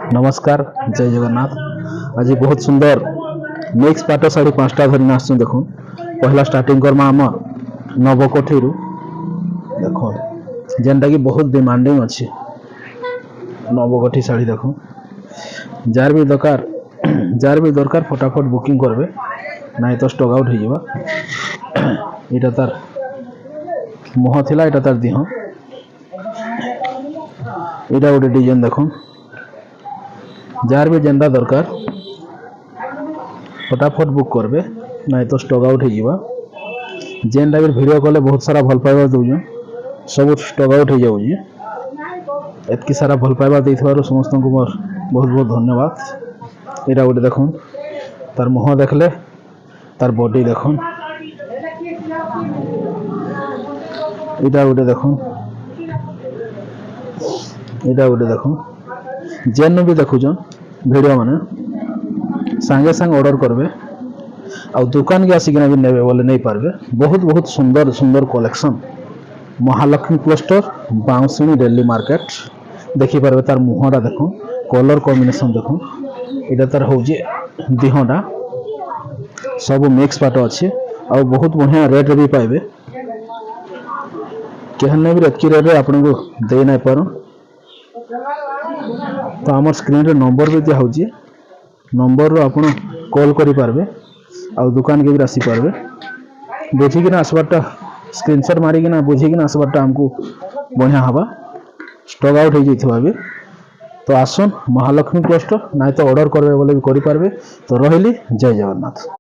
नमस्कार जय जगन्नाथ। आज बहुत सुंदर मिक्स पाट शाढ़ी पांचटा धरी आस देख पहला स्टार्टिंग करमा आम नवकोठी देख जेनटा कि बहुत डिमांडिंग अच्छी नवकोठी शाढ़ी देख जार भी दरकार फटाफट बुकिंग करबे ना तो स्टक आउट हो यहाँ तार मुह थिला यहाँ तार दिह यहाँ गोटे डिजाइन देख जार भी जेनटा दरकार फटाफट बुक करबे ना तो स्टक आउट हो जेनटा भी वीडियो कॉल बहुत सारा भल पाइबा दौन सब स्टक आउट हो जाऊे एतकी सारा भल पाइबा देइथबारु समस्त को मोर बहुत बहुत धन्यवाद। यहाँ गोटे देख तार मुह देखले तार बॉडी देख यहाँ गोटे देख जेन भी देखुन वीडियो माने सांगे सांग ऑर्डर करबे आ दुकान के आसिक भी नेबे बोले नहीं पारबे। बहुत बहुत सुंदर सुंदर कलेक्शन महालक्ष्मी क्लस्टर बाउंसुनी दिल्ली मार्केट देखी पारबे। तार मुहटा देख कलर कॉम्बिनेशन देख इटा तार हूँ दिहटा सब मिक्स पाट अच्छे आ बहुत बढ़िया रेट भी पाइबे कहने भी एतकी रेट आपन को दे नहीं पार। तो आम स्क्रीन रे नंबर भी दिया नंबर रो आपन कॉल करि पारबे आ दुकान के भी आसी पारबे बुझिकिना आसबारटा स्क्रीनशॉट मारिकिना बुझिकिना आसबारटा आमको बढ़िया हवा स्टक आउट हो जाइथिबा भी। तो आसन महालक्ष्मी क्लस्टर ना तो ऑर्डर करबे बोले भी करि पारबे। तो रहिली जय जगन्नाथ।